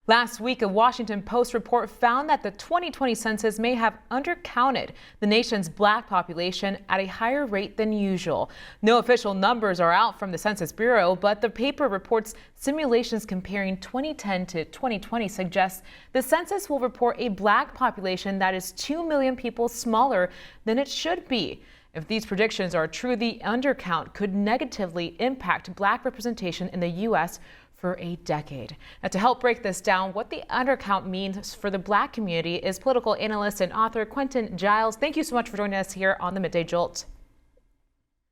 Last week, a Washington Post report found that the 2020 census may have undercounted the nation's black population at a higher rate than usual. No official numbers are out from the Census Bureau, but the paper reports simulations comparing 2010 to 2020 suggest the census will report a black population that is 2 million people smaller than it should be. If these predictions are true, the undercount could negatively impact black representation in the U.S. for a decade. Now, to help break this down, what the undercount means for the black community is political analyst and author Quentin Giles. Thank you so much for joining us here on the Midday Jolt.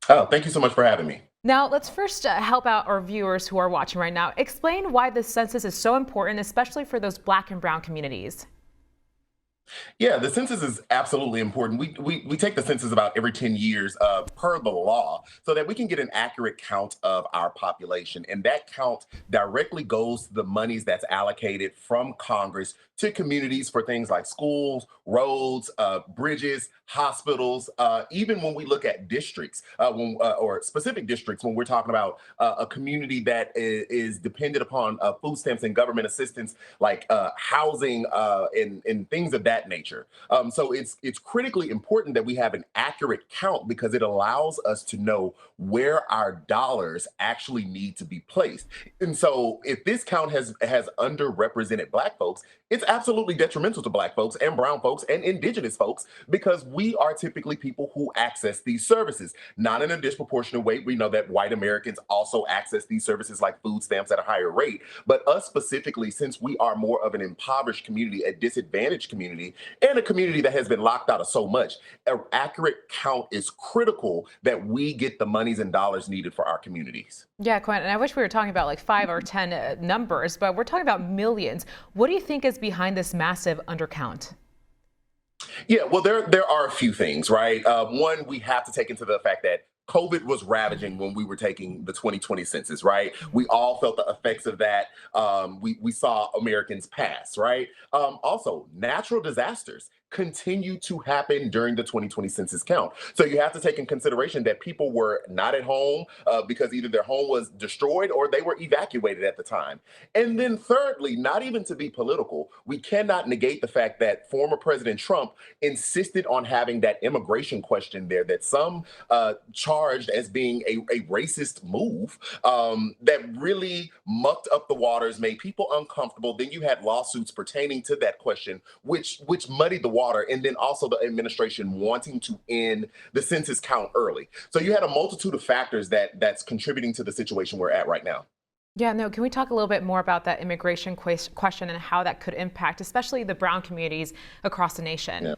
Oh, thank you so much for having me. Now, let's first help out our viewers who are watching right now. Explain why this census is so important, especially for those black and brown communities. Yeah, the census is absolutely important. We take the census about every 10 years per the law so that we can get an accurate count of our population. And that count directly goes to the monies that's allocated from Congress to communities for things like schools, roads, bridges, hospitals, even when we look at districts or specific districts, when we're talking about a community that is dependent upon food stamps and government assistance like housing and things of that nature. So it's critically important that we have an accurate count because it allows us to know where our dollars actually need to be placed. And so if this count has underrepresented Black folks, it's absolutely detrimental to Black folks and brown folks and indigenous folks because we are typically people who access these services, not in a disproportionate way. We know that white Americans also access these services like food stamps at a higher rate, but us specifically, since we are more of an impoverished community, a disadvantaged community, and a community that has been locked out of so much, an accurate count is critical that we get the monies and dollars needed for our communities. Yeah, Quentin, I wish we were talking about like 5 or 10 numbers, but we're talking about millions. What do you think is behind this massive undercount? Yeah, well, there are a few things, right? One, we have to take into the fact that COVID was ravaging when we were taking the 2020 census, right? We all felt the effects of that. We saw Americans pass, right? Also, natural disasters continue to happen during the 2020 census count. So you have to take in consideration that people were not at home because either their home was destroyed or they were evacuated at the time. And then thirdly, not even to be political, we cannot negate the fact that former President Trump insisted on having that immigration question there that some charged as being a racist move that really mucked up the waters, made people uncomfortable. Then you had lawsuits pertaining to that question, which muddied the water, and then also the administration wanting to end the census count early. So you had a multitude of factors that's contributing to the situation we're at right now. Yeah, no, can we talk a little bit more about that immigration question and how that could impact, especially the brown communities across the nation? Yeah.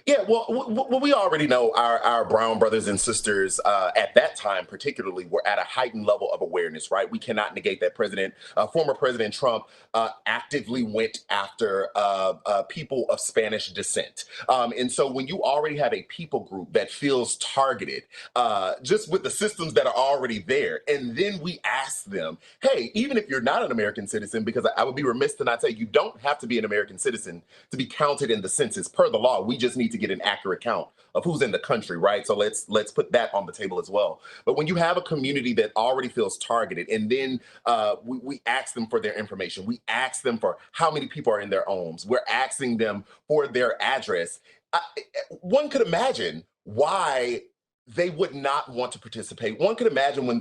Yeah, well, we already know our brown brothers and sisters at that time, particularly, were at a heightened level of awareness. Right, we cannot negate that former President Trump, actively went after people of Spanish descent, and so when you already have a people group that feels targeted, just with the systems that are already there, and then we ask them, hey, even if you're not an American citizen, because I would be remiss to not say you don't have to be an American citizen to be counted in the census per the law. We just need to get an accurate count of who's in the country, right? So let's put that on the table as well. But when you have a community that already feels targeted, and then we ask them for their information, we ask them for how many people are in their homes, we're asking them for their address. One could imagine why they would not want to participate. One could imagine when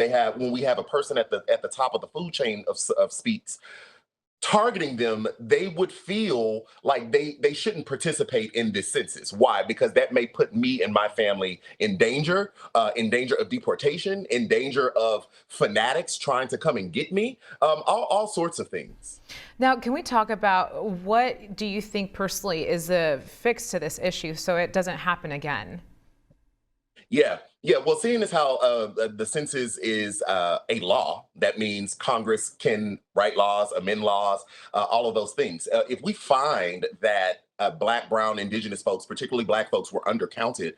we have a person at the top of the food chain of speaks targeting them, they would feel like they shouldn't participate in this census. Why? Because that may put me and my family in danger of deportation, in danger of fanatics trying to come and get me, all sorts of things. Now, can we talk about what do you think personally is the fix to this issue so it doesn't happen again? Yeah, yeah. Well, seeing as how the census is a law, that means Congress can write laws, amend laws, all of those things. If we find that Black, Brown, Indigenous folks, particularly Black folks, were undercounted,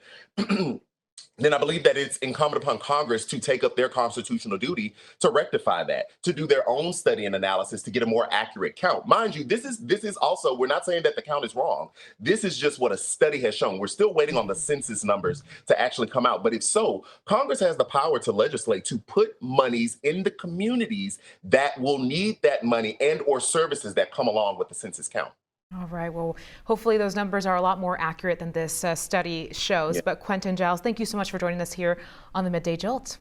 then I believe that it's incumbent upon Congress to take up their constitutional duty to rectify that, to do their own study and analysis to get a more accurate count. Mind you, this is also, we're not saying that the count is wrong. This is just what a study has shown. We're still waiting on the census numbers to actually come out. But if so, Congress has the power to legislate to put monies in the communities that will need that money and or services that come along with the census count. All right. Well, hopefully those numbers are a lot more accurate than this study shows. Yeah. But Quentin Giles, thank you so much for joining us here on the Midday Jolt.